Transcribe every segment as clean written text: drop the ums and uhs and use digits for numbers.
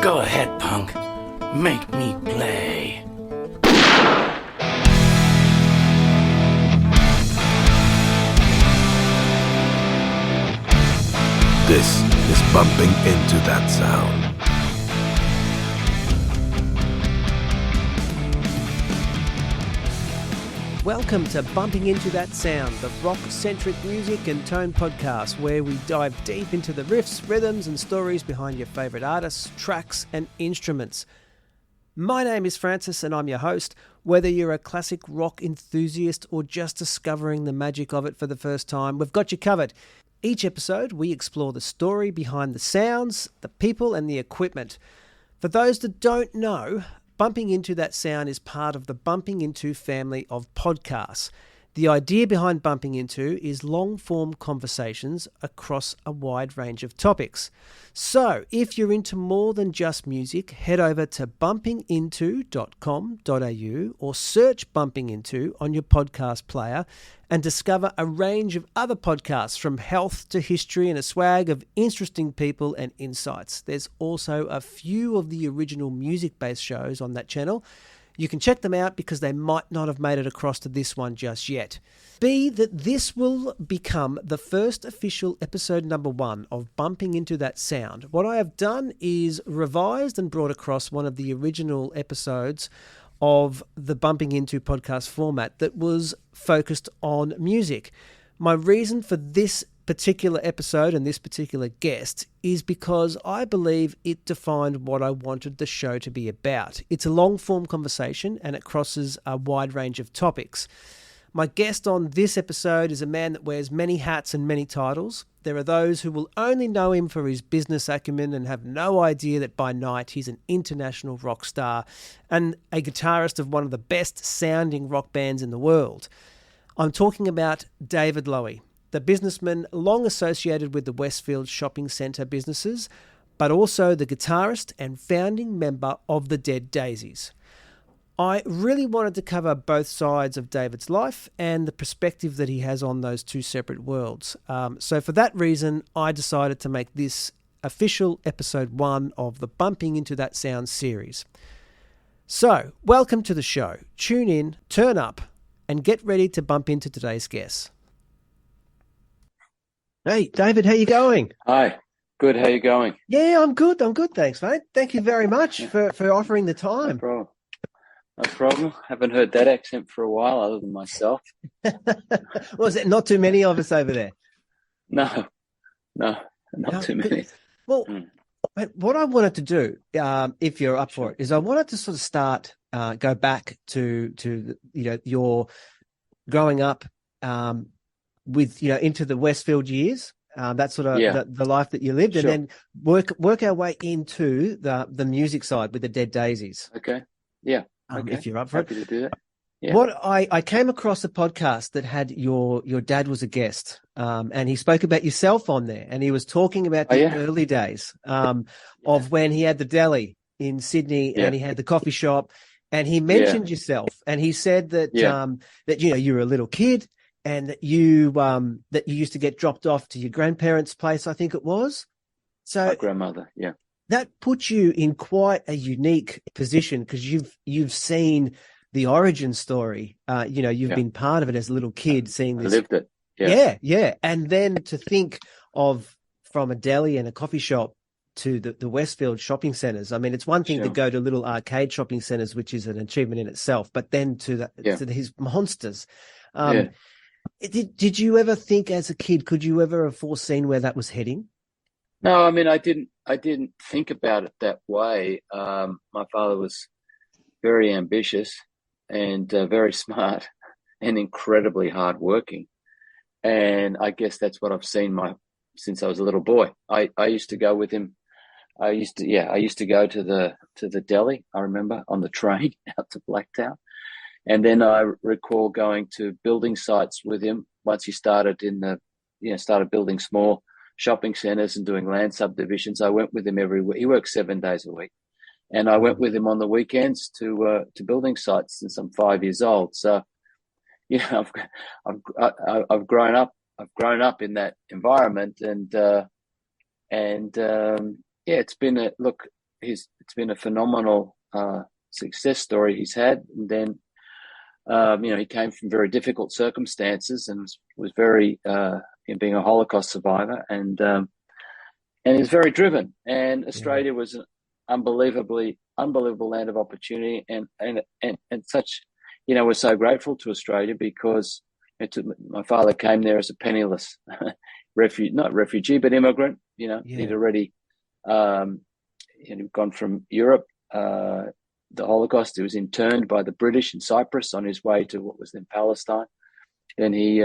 Go ahead, punk. Make me play. This is Bumping Into That Sound. Welcome to Bumping Into That Sound, the rock-centric music and tone podcast where we dive deep into the riffs, rhythms and stories behind your favourite artists, tracks and instruments. My name is Francis and I'm your host. Whether you're a classic rock enthusiast or just discovering the magic of it for the first time, we've got you covered. Each episode, we explore the story behind the sounds, the people and the equipment. For those that don't know, Bumping Into That Sound is part of the Bumping Into family of podcasts. The idea behind Bumping Into is long-form conversations across a wide range of topics. So, if you're into more than just music, head over to bumpinginto.com.au or search Bumping Into on your podcast player and discover a range of other podcasts from health to history and a swag of interesting people and insights. There's also a few of the original music-based shows on that channel. You can check them out because they might not have made it across to this one just yet. Be that this will become the first official episode number 1 of Bumping Into That Sound. What I have done is revised and brought across one of the original episodes of the Bumping Into podcast format that was focused on music. My reason for this particular episode and this particular guest is because I believe it defined what I wanted the show to be about. It's a long-form conversation and it crosses a wide range of topics. My guest on this episode is a man that wears many hats and many titles. There are those who will only know him for his business acumen and have no idea that by night he's an international rock star and a guitarist of one of the best sounding rock bands in the world. I'm talking about David Lowy, the businessman long associated with the Westfield shopping centre businesses, but also the guitarist and founding member of the Dead Daisies. I really wanted to cover both sides of David's life and the perspective that he has on those two separate worlds. So for that reason, I decided to make this official episode 1 of the Bumping Into That Sound series. So, welcome to the show. Tune in, turn up, and get ready to bump into today's guest. Hey, David, how you going? Hi. Good. How you going? Yeah, I'm good. Thanks, mate. Thank you very much for offering the time. No problem. Haven't heard that accent for a while other than myself. Was it not too many of us over there? No, not too many. Well, what I wanted to do, if you're up for it, is I wanted to sort of start, go back to your growing up with, into the Westfield years, that sort of the life that you lived, Sure. and then work our way into the music side with the Dead Daisies. Okay. Yeah. Okay. If you're up for Happy it. to do that. Yeah. What I came across a podcast that had your dad was a guest, and he spoke about yourself on there, and he was talking about the early days of when he had the deli in Sydney and he had the coffee shop, and he mentioned yourself, and he said that that you were a little kid and that you used to get dropped off to your grandparents' place, I think it was. So my grandmother, yeah. That puts you in quite a unique position because you've seen the origin story. You've been part of it as a little kid, seeing this. I lived it. Yeah. And then to think of from a deli and a coffee shop to the Westfield shopping centres. I mean, it's one thing to go to little arcade shopping centres, which is an achievement in itself, but then to these monsters. Did you ever think as a kid, could you ever have foreseen where that was heading? No, I mean, I didn't think about it that way. My father was very ambitious and very smart and incredibly hardworking. And I guess that's what I've seen since I was a little boy. I used to go with him. I used to go to the deli, I remember, on the train out to Blacktown. And then I recall going to building sites with him once he started started building small shopping centres and doing land subdivisions. I went with him every week. He worked 7 days a week. And I went with him on the weekends to building sites since I'm 5 years old. So, I've grown up. I've grown up in that environment, and it's been it's been a phenomenal success story he's had. And then, he came from very difficult circumstances and was very, being a Holocaust survivor, and he's very driven. And Australia was an unbelievable land of opportunity, and such. We're so grateful to Australia because my father came there as a penniless not refugee, but immigrant. He'd already gone from Europe. The Holocaust, he was interned by the British in Cyprus on his way to what was then Palestine. Then he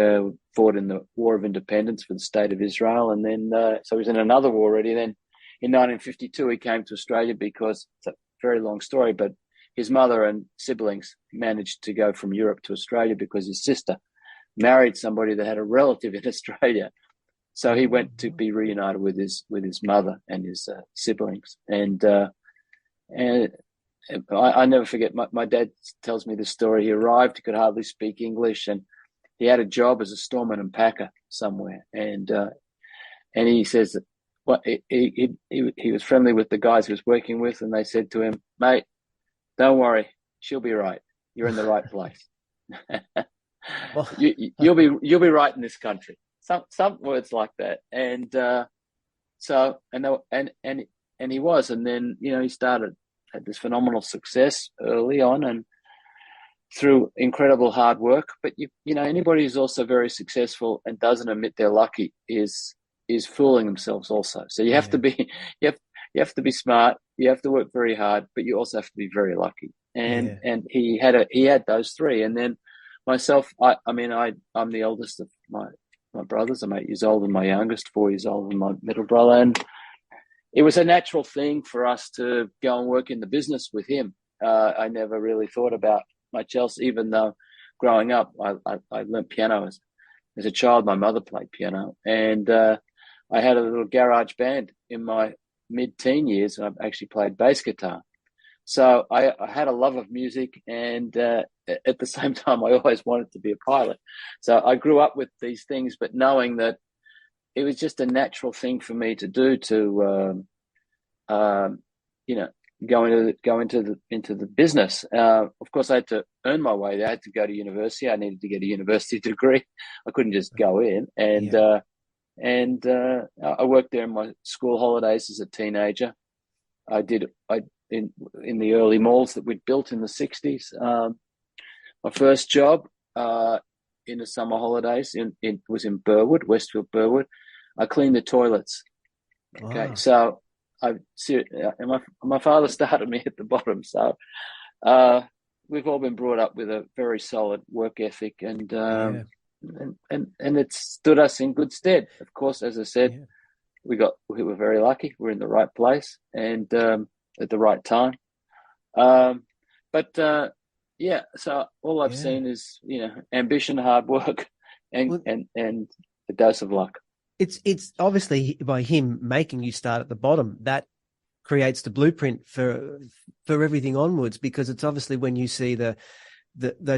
fought in the War of Independence for the State of Israel. And then, so he was in another war already. Then in 1952, he came to Australia because it's a very long story, but his mother and siblings managed to go from Europe to Australia because his sister married somebody that had a relative in Australia. So he went to be reunited with his mother and his siblings. And I never forget, my dad tells me this story. He arrived, he could hardly speak English, and he had a job as a storeman and packer somewhere. And he says that he was friendly with the guys he was working with, and they said to him, "Mate, don't worry, she'll be right. You're in the right place. Well, you'll be right in this country." Some words like that. And he was, and then he had this phenomenal success early on, and through incredible hard work. But anybody who's also very successful and doesn't admit they're lucky is fooling themselves also. So you have to be you have to be smart, you have to work very hard, but you also have to be very lucky. And he had those three. And then myself, I'm the eldest of my brothers. I'm 8 years older than my youngest, 4 years older than my middle brother, and it was a natural thing for us to go and work in the business with him. I never really thought about much else, even though growing up, I learned piano as a child. My mother played piano, and I had a little garage band in my mid-teen years, and I actually played bass guitar. So I had a love of music, and at the same time, I always wanted to be a pilot. So I grew up with these things, but knowing that it was just a natural thing for me to do, to go into the business. Of course, I had to earn my way there. I had to go to university. I needed to get a university degree. I couldn't just go in. And I worked there in my school holidays as a teenager. In the early malls that we'd built in the 60s. My first job in the summer holidays was in Burwood, Westfield, Burwood. I cleaned the toilets. Okay, wow. So my father started me at the bottom. So we've all been brought up with a very solid work ethic, and it stood us in good stead. Of course, as I said, we were very lucky. We're in the right place and at the right time. So all I've seen is ambition, hard work, and a dose of luck. It's obviously by him making you start at the bottom that creates the blueprint for everything onwards, because it's obviously when you see those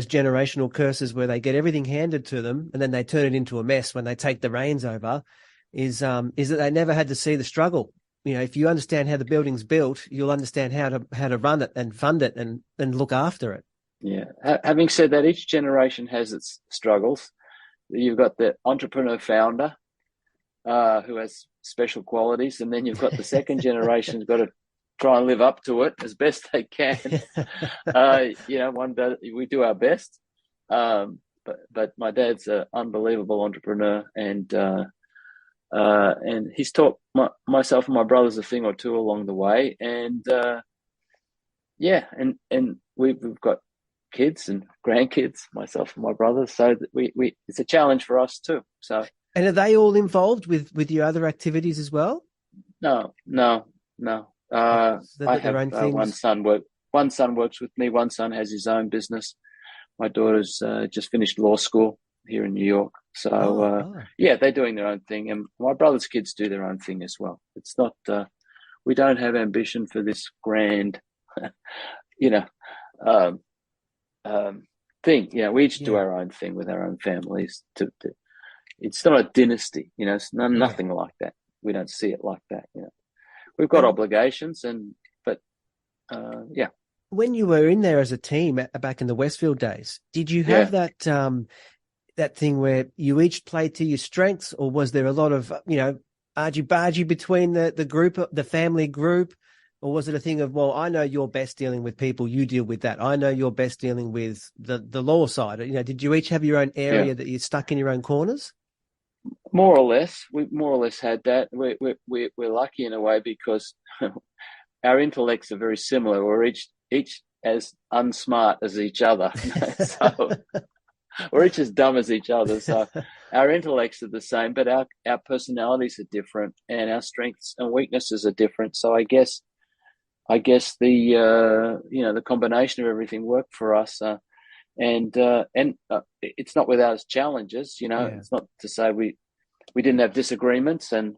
generational curses where they get everything handed to them and then they turn it into a mess when they take the reins over, is that they never had to see the struggle. If you understand how the building's built, you'll understand how to run it and fund it and look after it. Yeah. Having said that, each generation has its struggles. You've got the entrepreneur founder who has special qualities, and then you've got the second generation who's got to try and live up to it as best they can. We do our best. But my dad's an unbelievable entrepreneur, and he's taught myself and my brothers a thing or two along the way. And and we've got kids and grandkids, myself and my brothers. So we it's a challenge for us too. So. And are they all involved with your other activities as well? No. So I have one son works with me. One son has his own business. My daughter's just finished law school here in New York. So they're doing their own thing, and my brother's kids do their own thing as well. It's not we don't have ambition for this grand, thing. We each do our own thing with our own families. It's not a dynasty, it's nothing like that. We don't see it like that. We've got obligations, but yeah. When you were in there as a team back in the Westfield days, did you have Yeah. that thing where you each played to your strengths, or was there a lot of, argy-bargy between the group, the family group, or was it a thing of, well, I know you're best dealing with people, you deal with that. I know you're best dealing with the law side. Did you each have your own area that you stuck in your own corners? More or less, we more or less had that. We're lucky in a way because our intellects are very similar. We're each as unsmart as each other, so we're each as dumb as each other. So our intellects are the same, but our personalities are different, and our strengths and weaknesses are different. So I guess the combination of everything worked for us. And it's not without its challenges. It's not to say we didn't have disagreements and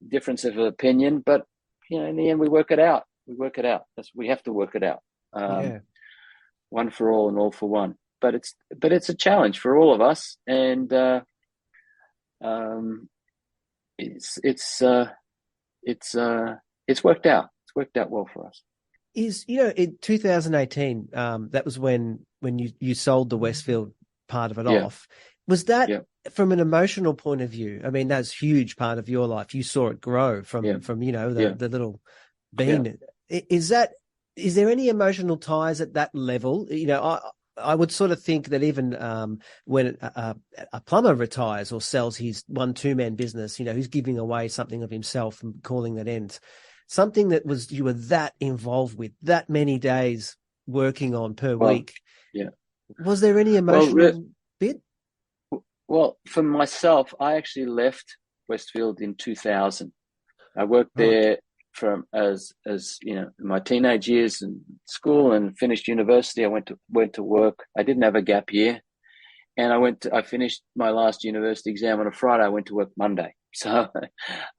difference of opinion, but in the end we work it out. We have to work it out. One for all and all for one. But it's a challenge for all of us, and it's worked out. It's worked out well for us. In 2018, that was when you sold the Westfield part of it off. Was that from an emotional point of view? I mean, that's a huge part of your life. You saw it grow from the little bean. Yeah. Is there any emotional ties at that level? I would sort of think that even when a plumber retires or sells his 1-2-man business, he's giving away something of himself and calling that ends. Something that you were that involved with, that many days working on per week. Yeah. Was there any emotional bit? Well, for myself, I actually left Westfield in 2000. I worked there as in my teenage years in school, and finished university. I went to work. I didn't have a gap year, and I finished my last university exam on a Friday. I went to work Monday. So,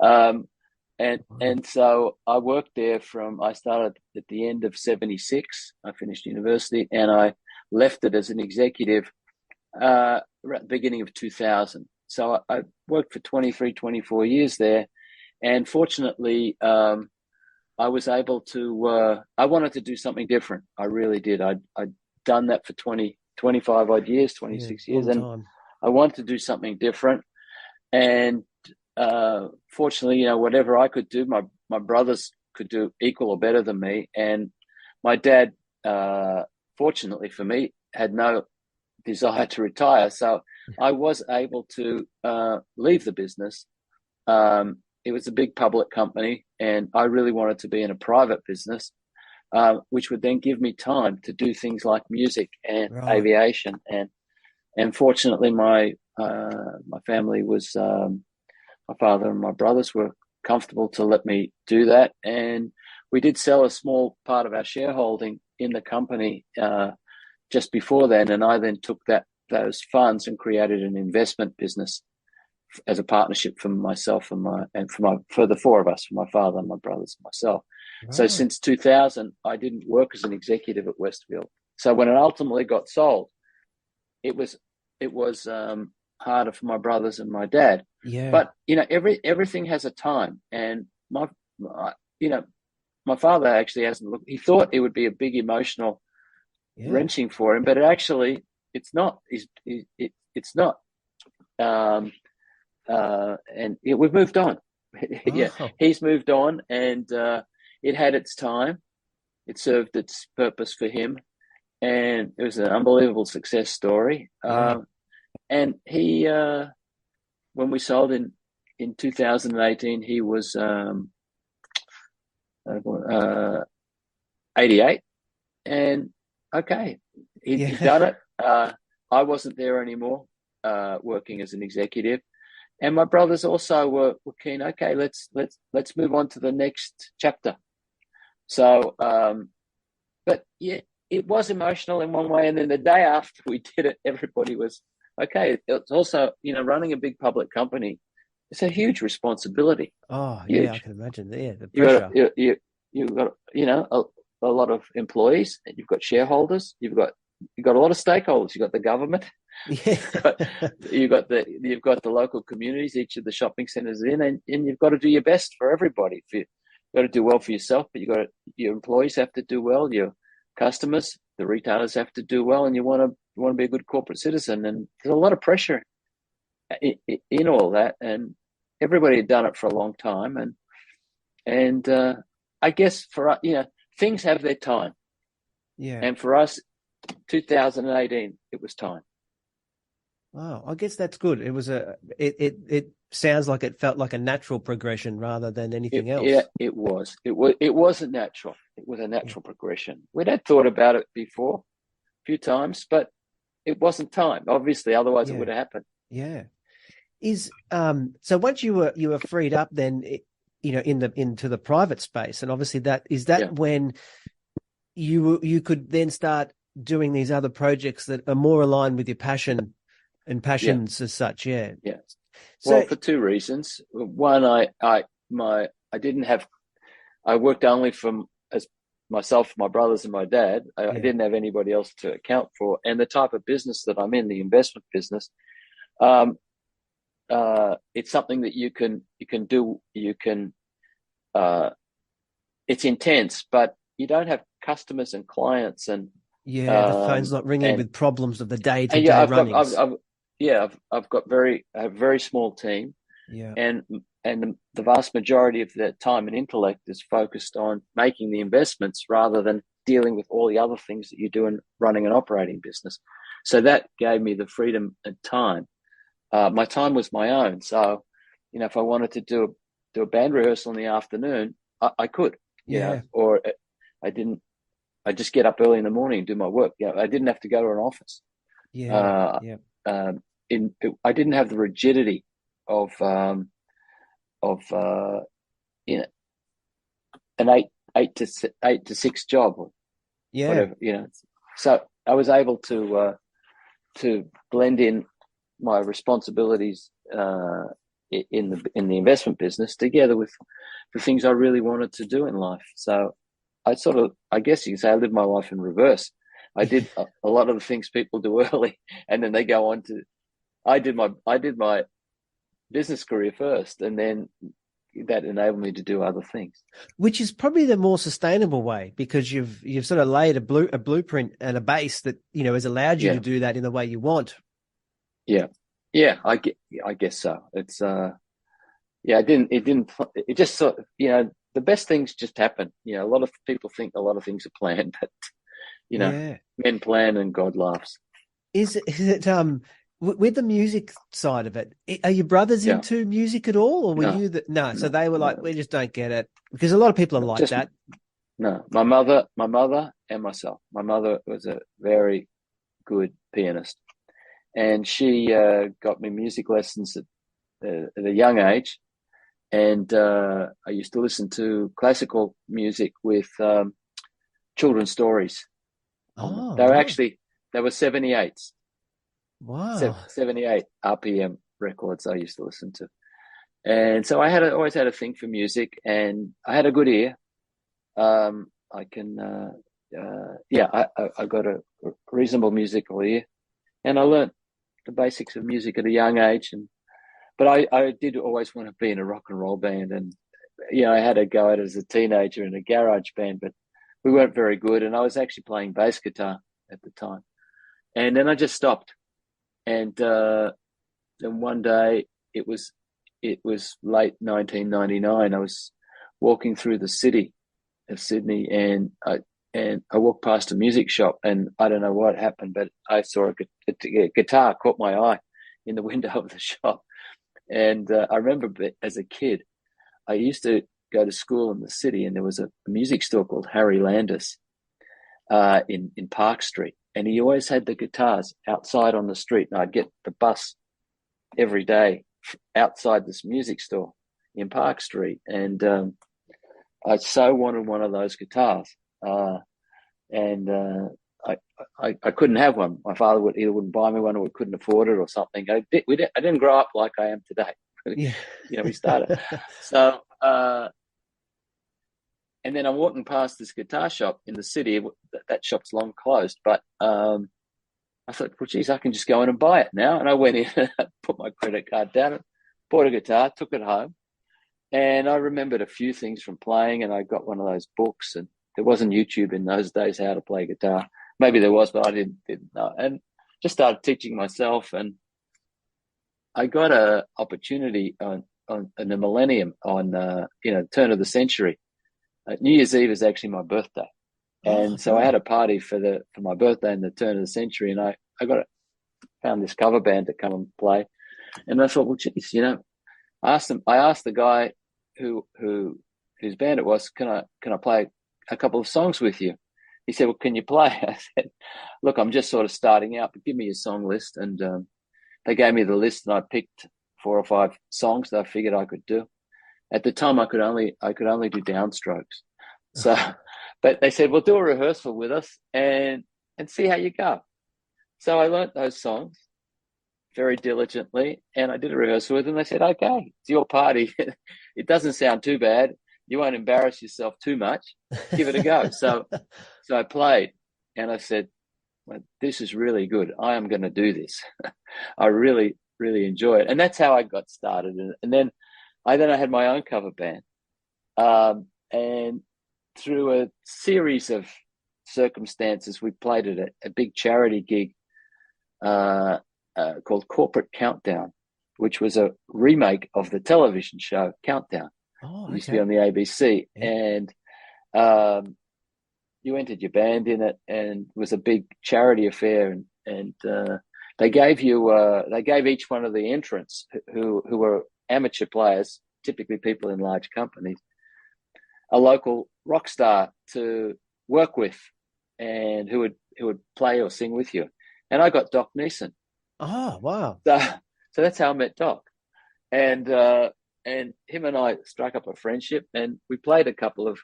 and so I worked there I started at the end of 76. I finished university, and I left it as an executive at the beginning of 2000. So I worked for 23, 24 years there. And fortunately, I was able to, I wanted to do something different. I really did. I'd done that for 25 odd years, 26 years. And I wanted to do something different. And fortunately, whatever I could do, my brothers could do equal or better than me. And my dad, fortunately for me, had no desire to retire. So I was able to leave the business. It was a big public company, and I really wanted to be in a private business, which would then give me time to do things like music and aviation. And fortunately, my family was, my father and my brothers were comfortable to let me do that. And we did sell a small part of our shareholding in the company just before then. And I then took those funds and created an investment business as a partnership for myself for the four of us, for my father, my brothers, and myself. Right. So since 2000, I didn't work as an executive at Westfield. So when it ultimately got sold, it was harder for my brothers and my dad. Yeah. But everything has a time, and my father actually hasn't looked. He thought it would be a big emotional wrenching for him, but it's not. It's not. And we've moved on. He's moved on, and it had its time. It served its purpose for him, and it was an unbelievable success story. And he, when we sold in 2018, he was 88, and he'd done it. I wasn't there anymore, working as an executive. And my brothers also were keen. Okay, let's move on to the next chapter. So, but yeah, it was emotional in one way. And then the day after we did it, everybody was okay. It's also, running a big public company. It's a huge responsibility. Oh, huge. Yeah, I can imagine. Yeah, the pressure. You've got a lot of employees, and you've got shareholders. You've got a lot of stakeholders. You've got the government. Yeah. you've got the local communities, each of the shopping centres in, and you've got to do your best for everybody. got to do well for yourself, but your employees have to do well, your customers, the retailers have to do well, and you want to be a good corporate citizen. And there's a lot of pressure in all that, and everybody had done it for a long time, and I guess for us, things have their time. Yeah. And for us, 2018, it was time. Wow, I guess that's good. It was it sounds like it felt like a natural progression rather than anything else. Yeah, it was. It was a natural. It was a natural progression. We'd had thought about it before a few times, but it wasn't time. Obviously, otherwise it would have happened. Yeah. So once you were freed up, then into the private space, and obviously when you could then start doing these other projects that are more aligned with your passion and passions as such. Yeah. Yeah. So, well, for two reasons. One, I worked only as myself, my brothers, and my dad. I didn't have anybody else to account for, and the type of business that I'm in, the investment business, it's something that you can do. It's intense, but you don't have customers and clients, and the phone's not ringing with problems of the day-to-day runnings. I've got a very small team, and the vast majority of their time and intellect is focused on making the investments rather than dealing with all the other things that you do in running an operating business. So that gave me the freedom and time. My time was my own, so if I wanted to do a band rehearsal in the afternoon, I could. Or I didn't. I just get up early in the morning and do my work. I didn't have to go to an office. I didn't have the rigidity of an 8 to 6 job. Whatever, So I was able to blend in my responsibilities in the investment business together with the things I really wanted to do in life. So I guess you can say I lived my life in reverse. I did a lot of the things people do early, and then they go on to. I did my business career first, and then that enabled me to do other things. Which is probably the more sustainable way, because you've sort of laid a blueprint and a base that has allowed you to do that in the way you want. I guess so. It's it just sort of, the best things just happen. A lot of people think a lot of things are planned, but men plan and God laughs. Is it with the music side of it? Are your brothers into music at all, or were you no? So they were like, we just don't get it, because a lot of people are like that. No, my mother, and myself. My mother was a very good pianist, and she got me music lessons at a young age. And I used to listen to classical music with children's stories. They were 78s. Wow. 78 RPM records I used to listen to. And so I always had a thing for music, and I had a good ear. I got a reasonable musical ear, and I learnt the basics of music at a young age. But I did always want to be in a rock and roll band, and I had a go at it as a teenager in a garage band, but we weren't very good, and I was actually playing bass guitar at the time. And then I just stopped. And then one day, it was late 1999. I was walking through the city of Sydney, and I walked past a music shop, and I don't know what happened, but I saw a guitar caught my eye in the window of the shop. And I remember as a kid, I used to go to school in the city, and there was a music store called Harry Landis in Park Street. And he always had the guitars outside on the street. And I'd get the bus every day outside this music store in Park Street. And I so wanted one of those guitars. And I couldn't have one. My father wouldn't buy me one, or we couldn't afford it or something. I didn't grow up like I am today. We started. So, and then I'm walking past this guitar shop in the city. That shop's long closed, but I thought, well, geez, I can just go in and buy it now. And I went in and put my credit card down, and bought a guitar, took it home, And I remembered a few things from playing, and I got one of those books, and there wasn't YouTube in those days how to play guitar. Maybe there was, but I didn't know. And just started teaching myself, and I got a opportunity on the millennium on turn of the century. New Year's Eve is actually my birthday, and so I had a party for my birthday in the turn of the century, and I found this cover band to come and play, and I thought, well, geez, I asked the guy whose band it was, can I play a couple of songs with you? He said, well, can you play? I said, look, I'm just sort of starting out, but give me a song list. And they gave me the list, and I picked 4 or 5 songs that I figured I could do. At the time, I could only do downstrokes. So, but they said, well, do a rehearsal with us and see how you go. So I learnt those songs very diligently, and I did a rehearsal with them. They said, okay, it's your party. It doesn't sound too bad. You won't embarrass yourself too much. Give it a go. So I played, and I said, well, this is really good. I am going to do this. I really, really enjoy it. And that's how I got started. And then I had my own cover band. And through a series of circumstances, we played at a big charity gig called Corporate Countdown, which was a remake of the television show Countdown. Oh, okay. It used to be on the ABC. Yeah. And you entered your band in it, and it was a big charity affair. And they gave each one of the entrants who were amateur players, typically people in large companies, a local rock star to work with, and who would play or sing with you. And I got Doc Neeson. Oh, wow! So that's how I met Doc, and him and I struck up a friendship, and we played a couple of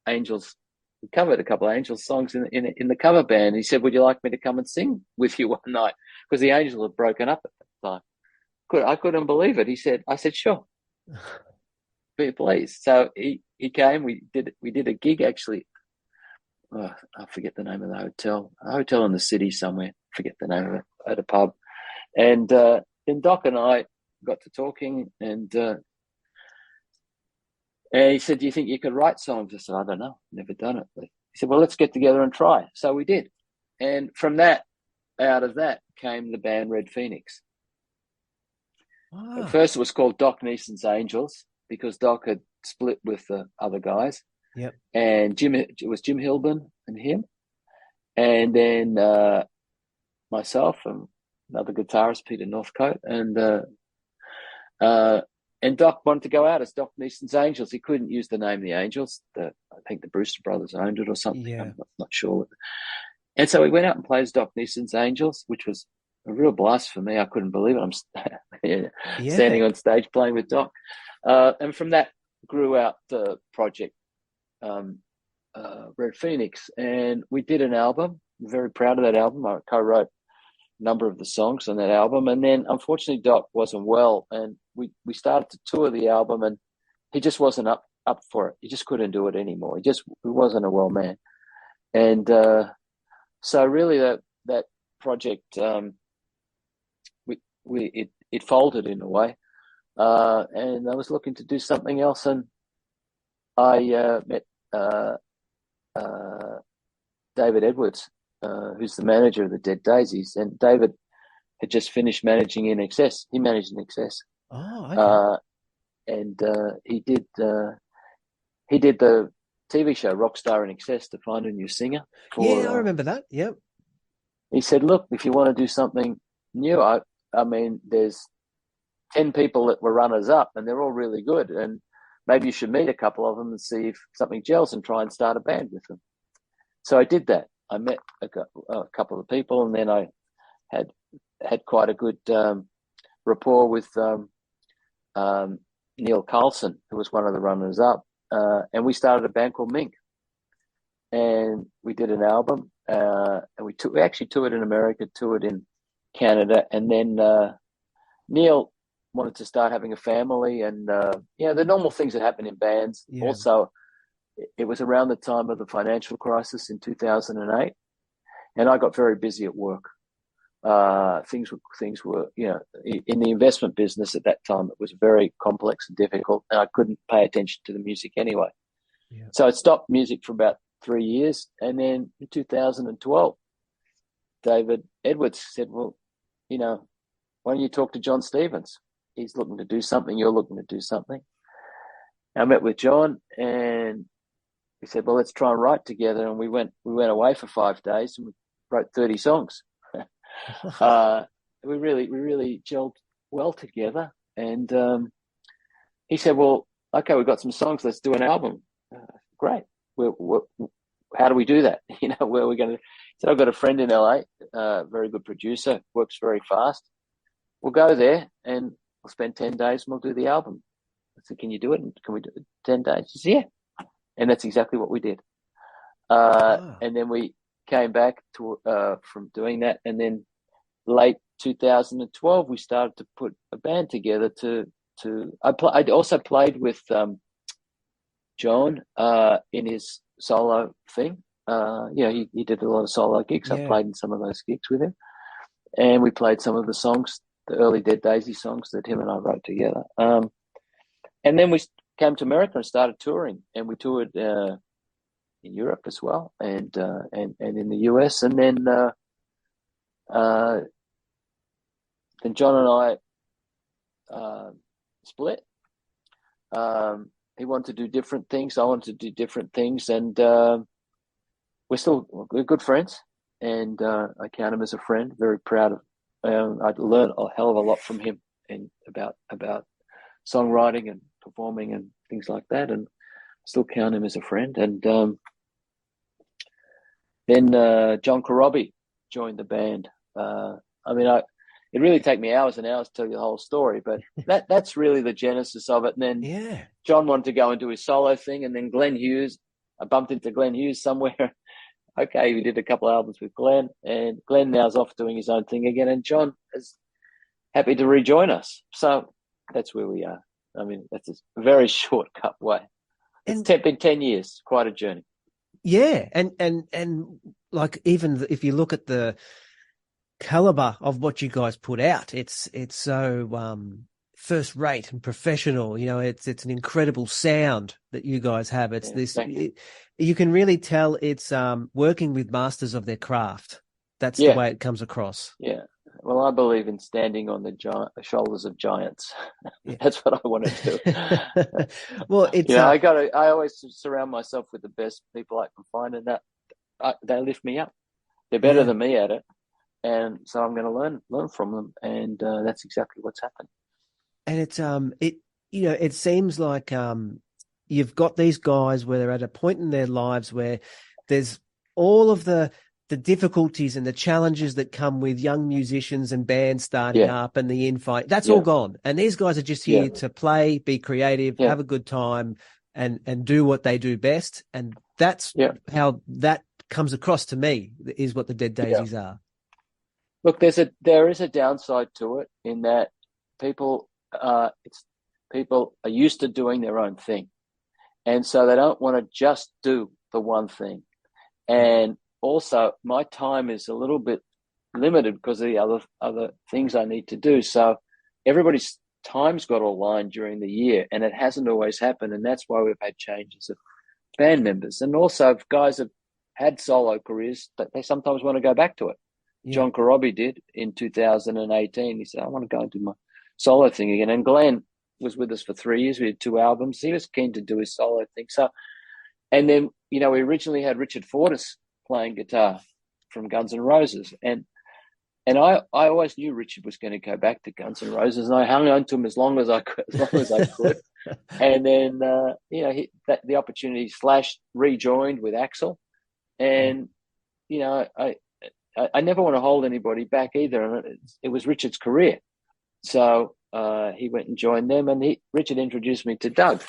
Angels. We covered a couple of Angels songs in the cover band. He said, "Would you like me to come and sing with you one night?" Because the Angels had broken up at the time. I couldn't believe it. I said, "Sure, please." So he came. We did a gig actually. I forget the name of the hotel. A hotel in the city somewhere. Forget the name of it. At a pub. And then Doc and I got to talking, and he said, "Do you think you could write songs?" I said, "I don't know. Never done it." But he said, "Well, let's get together and try." So we did. And out of that came the band Red Phoenix. Wow. At first it was called Doc Neeson's Angels, because Doc had split with the other guys. Yep. And it was Jim Hilburn and him. And then myself and another guitarist, Peter Northcote, and Doc wanted to go out as Doc Neeson's Angels. He couldn't use the name The Angels. I think the Brewster brothers owned it or something. Yeah. I'm not sure. And so we went out and played as Doc Neeson's Angels, which was a real blast for me. I couldn't believe it. I'm standing on stage playing with Doc. And from that grew out the project Red Phoenix. And we did an album. I'm very proud of that album. I co-wrote number of the songs on that album, and then unfortunately Doc wasn't well, and we started to tour the album, and he just wasn't up for it. He just couldn't do it anymore. He wasn't a well man, and so really that project it folded in a way, and I was looking to do something else, and I met David Edwards, who's the manager of the Dead Daisies, and David had just finished managing In Excess. He managed In Excess. Oh, okay. And he did the TV show Rockstar In Excess to find a new singer. I remember that. Yep. He said, "Look, if you want to do something new, I mean, there's 10 people that were runners up, and they're all really good, and maybe you should meet a couple of them and see if something gels and try and start a band with them." So I did that. I met a couple of people, and then I had quite a good rapport with Neil Carlson, who was one of the runners-up, and we started a band called Mink, and we did an album, and we actually toured in America, toured in Canada, and then Neil wanted to start having a family, and the normal things that happen in bands. Yeah. Also, it was around the time of the financial crisis in 2008, and I got very busy at work. Things were, in the investment business at that time, it was very complex and difficult, and I couldn't pay attention to the music anyway. Yeah. So I stopped music for about 3 years, and then in 2012, David Edwards said, "Well, why don't you talk to John Stevens? He's looking to do something. You're looking to do something." I met with John, and we said, "Well, let's try and write together." And we went away for 5 days, and we wrote 30 songs. We really gelled well together. And he said, "Well, okay, we've got some songs. Let's do an album." Great. How do we do that? Where are we going to? He said, "I've got a friend in LA, very good producer, works very fast. We'll go there and we'll spend 10 days and we'll do the album." I said, "Can you do it? And can we do it in 10 days?" He said, "Yeah." And that's exactly what we did. And then we came back from doing that. And then late 2012, we started to put a band together I also played with John in his solo thing. He did a lot of solo gigs. Yeah. I played in some of those gigs with him. And we played some of the songs, the early Dead Daisies songs that him and I wrote together. And then we came to America and started touring, and we toured in Europe as well, and in the US. And then John and I split. He wanted to do different things. I wanted to do different things, and we're good friends. And I count him as a friend. Very proud of. I learned a hell of a lot from him, and about songwriting and performing and things like that. And I still count him as a friend. And then John Corabi joined the band. It really take me hours and hours to tell you the whole story, but that's really the genesis of it. And then John wanted to go and do his solo thing, and then Glenn Hughes. I bumped into Glenn Hughes somewhere. Okay, we did a couple of albums with Glenn, and Glenn now's off doing his own thing again, and John is happy to rejoin us. So that's where we are. That's a very shortcut way. It's been 10 years, quite a journey. Yeah, and like, even if you look at the caliber of what you guys put out, it's so first rate and professional. It's an incredible sound that you guys have. It's you can really tell it's working with masters of their craft. That's the way it comes across. Yeah. Well, I believe in standing on the shoulders of giants. That's what I want to do. Well, it's I always surround myself with the best people I can find, and they lift me up. They're better than me at it, and so I'm going to learn from them, and that's exactly what's happened. And it's it seems like you've got these guys where they're at a point in their lives where there's all of the difficulties and the challenges that come with young musicians and bands starting up and the infight. That's all gone. And these guys are just here to play, be creative, have a good time, and do what they do best. And that's how that comes across to me, is what the Dead Daisies are. Look, there is a downside to it, in that people are used to doing their own thing, and so they don't want to just do the one thing. And also, my time is a little bit limited because of the other things I need to do. So everybody's time's got to align during the year, and it hasn't always happened. And that's why we've had changes of band members. And also, if guys have had solo careers, they sometimes want to go back to it. Yeah. John Corabi did in 2018. He said, "I want to go and do my solo thing again." And Glenn was with us for 3 years. We had 2 albums. He was keen to do his solo thing. So, and then, we originally had Richard Fortus playing guitar from Guns N' Roses. And I always knew Richard was going to go back to Guns N' Roses, and I hung on to him as long as I could. And then, the opportunity rejoined with Axl. And, I never want to hold anybody back either. And it was Richard's career. So he went and joined them, and Richard introduced me to Doug.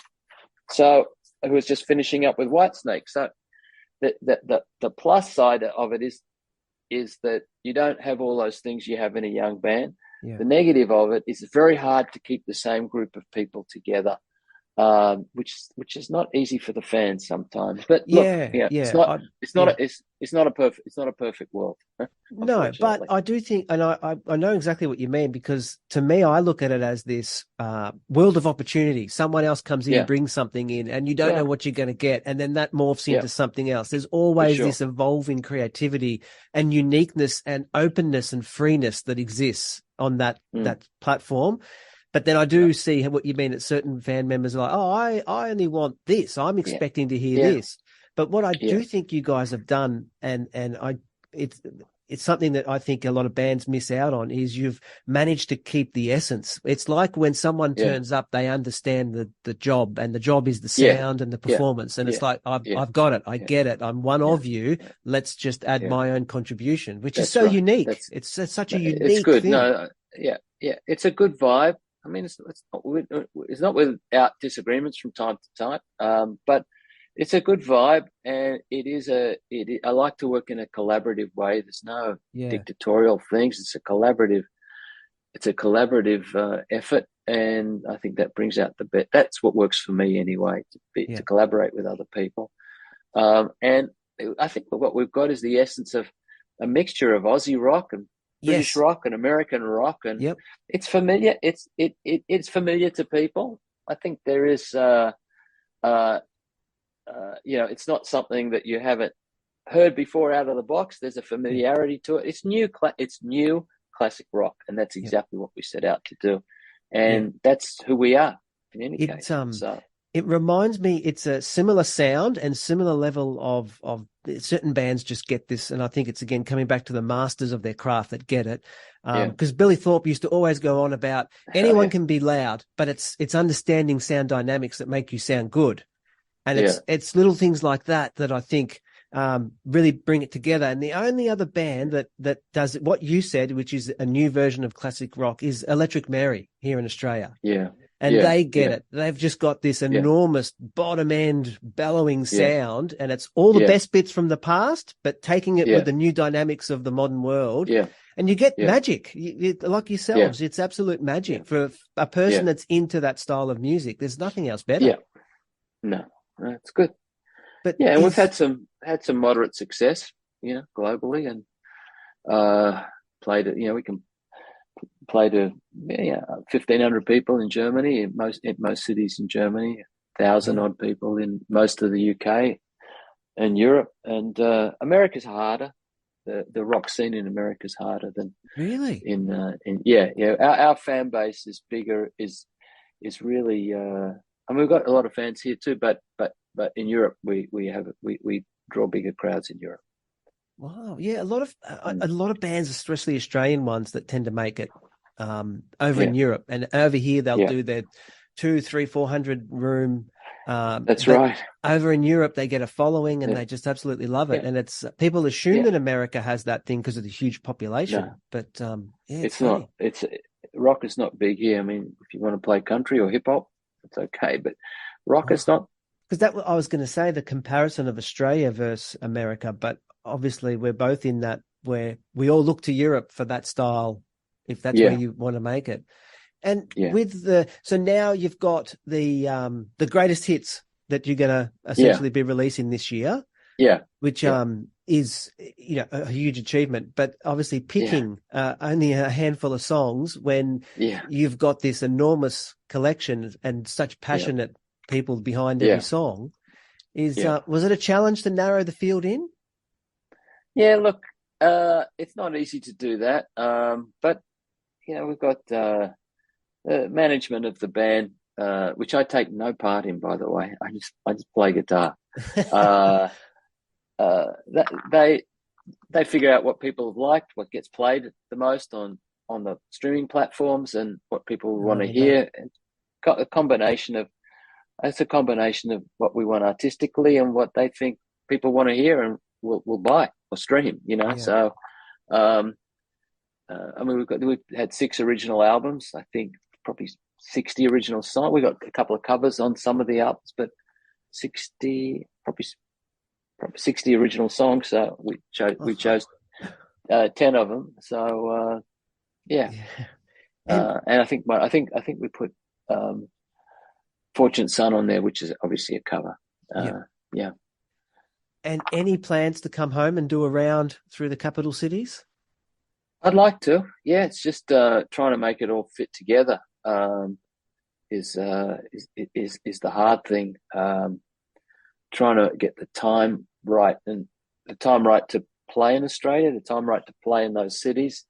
So who was just finishing up with Whitesnake. So the plus side of it is that you don't have all those things you have in a young band. Yeah. The negative of it is it's very hard to keep the same group of people together which is not easy for the fans sometimes. But look, Yeah, it's yeah, not yeah. it's not a perfect world, No, but unfortunately. I do think, and I know exactly what you mean, because to me, I look at it as this world of opportunity. Someone else comes in, Yeah, brings something in, and you don't know yeah, what you're going to get. And then that morphs yeah, into something else. There's for always sure. this evolving creativity and uniqueness and openness and freeness that exists on Mm, that platform. But then I yeah, do see what you mean, that certain fan members are like, oh, I only want this. I'm yeah, expecting to hear yeah, this. But what I yeah, do think you guys have done, and it's it's something that I think a lot of bands miss out on, is you've managed to keep the essence. It's like when someone yeah, turns up, they understand the job, and the job is the yeah, sound and the yeah, performance. And it's yeah, like, yeah, I've got it. I yeah, get it. I'm one yeah, of you. yeah, Let's just add yeah. my own contribution, which is That's so right. unique. That's It's such a No, it's unique good. thing. No, yeah, yeah, it's a good vibe. I mean, it's not without disagreements from time to time, but it's a good vibe, and I like to work in a collaborative way. There's no Yeah. dictatorial things. It's a collaborative effort, and I think that brings out the best. That's what works for me anyway. Yeah. To collaborate with other people, and I think what we've got is the essence of a mixture of Aussie rock and British Yes. rock and American rock, and Yep. it's familiar. It's familiar to people. I think there is, uh, it's not something that you haven't heard before out of the box. There's a Yeah. familiarity to it. It's new. It's new classic rock, and that's Yep. exactly what we set out to do, Yeah. and that's who we are in any It's case. So it reminds me, it's a similar sound and similar level of certain bands just get this. And I think it's, again, coming back to the masters of their craft that get it. yeah, Because Billy Thorpe used to always go on about oh, anyone yeah, can be loud, but it's understanding sound dynamics that make you sound good. And yeah, it's little things like that that I think really bring it together. And the only other band that does what you said, which is a new version of classic rock, is Electric Mary here in Australia. yeah, And yeah, they get yeah, it. They've just got this yeah, enormous bottom end bellowing yeah, sound, and it's all the yeah, best bits from the past, but taking it with yeah, the new dynamics of the modern world. yeah, And you get yeah, magic, like yeah, yourselves. It's absolute yeah, magic for a person yeah, that's into that style of music. There's nothing else better. yeah. No, it's good. But Yeah, and we've is had some moderate success, globally, and played it. We can play to 1,500 people in Germany, in most cities in Germany, 1,000 wow, odd people in most of the UK and Europe, and America's harder. The rock scene in America is harder than really? in yeah, yeah. Our fan base is bigger, is really. I mean, we've got a lot of fans here too, but in Europe we draw bigger crowds in Europe. Wow, yeah, a lot of Mm. bands, especially Australian ones, that tend to make it over in Yeah, Europe, and over here they'll yeah, do their 2, 3, 400 room. that's But right. over in Europe, they get a following, and Yeah, they just absolutely love it. yeah, And it's people assume yeah. that America has that thing because of the huge No, population, but yeah, it's it's not. funny. It's rock is not big here. I mean, if you want to play country or hip hop, it's okay, but rock is not. Because that I was going to say, the comparison of Australia versus America, but obviously we're both in that where we all look to Europe for that style, if that's where Yeah, you want to make it. And yeah, with so now you've got the greatest hits that you're going to yeah, essentially be releasing this year, yeah, which yeah, is a huge achievement. But obviously yeah, picking only a handful of songs when yeah, you've got this enormous collection and such yeah, passionate people behind every yeah, song is yeah. was it a challenge to narrow the field in? Yeah, look, it's not easy to do that. But we've got management of the band, which I take no part in, by the way. I just play guitar. Uh, that they figure out what people have liked, what gets played the most on the streaming platforms, and what people want to Oh, no. hear. And a combination of it's a combination of what we want artistically and what they think people want to hear and will buy or stream. Yeah. So um, I mean, we've had 6 original albums. I think probably 60 original songs. We got a couple of covers on some of the albums, but 60 probably 60 original songs. So we chose 10 of them. So yeah, Yeah. And and I think we put um, Fortunate Son on there, which is obviously a cover. Yeah. And any plans to come home and do a round through the capital cities? I'd like to. Yeah, it's just trying to make it all fit together is the hard thing. Trying to get the time right, and the time right to play in Australia, the time right to play in those cities,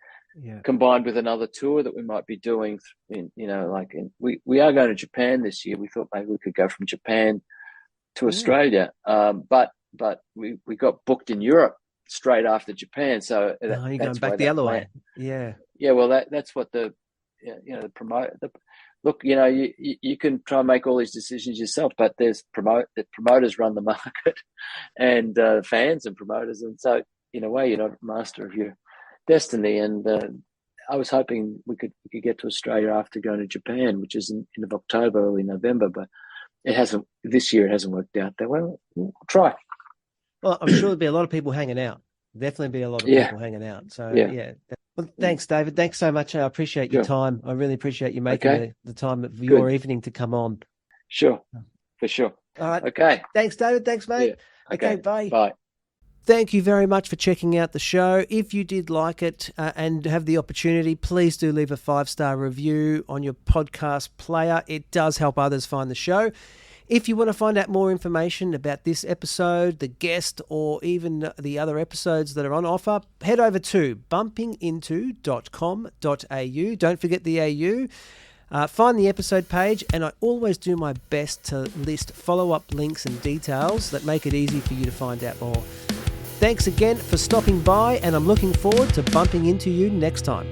combined with another tour that we might be doing. We are going to Japan this year. We thought maybe we could go from Japan to Australia, but we got booked in Europe straight after Japan. So you're going that's back the other way. Yeah. Well, that's what the look. You can try and make all these decisions yourself, but the promoters run the market, and fans and promoters, and so in a way you're not master of your destiny. And I was hoping we could get to Australia after going to Japan, which is in end of October, early November, but it hasn't. This year it hasn't worked out that way. We'll try. Well, I'm sure there'll be a lot of people hanging out. Definitely be a lot of people hanging out. So, Well, thanks, David. Thanks so much. I appreciate your time. I really appreciate you making the time of your evening to come on. Sure. For sure. All right. Okay. Thanks, David. Thanks, mate. Yeah. Okay, bye. Bye. Thank you very much for checking out the show. If you did like it and have the opportunity, please do leave a 5-star review on your podcast player. It does help others find the show. If you want to find out more information about this episode, the guest, or even the other episodes that are on offer, head over to bumpinginto.com.au. Don't forget the AU. Find the episode page, and I always do my best to list follow-up links and details that make it easy for you to find out more. Thanks again for stopping by, and I'm looking forward to bumping into you next time.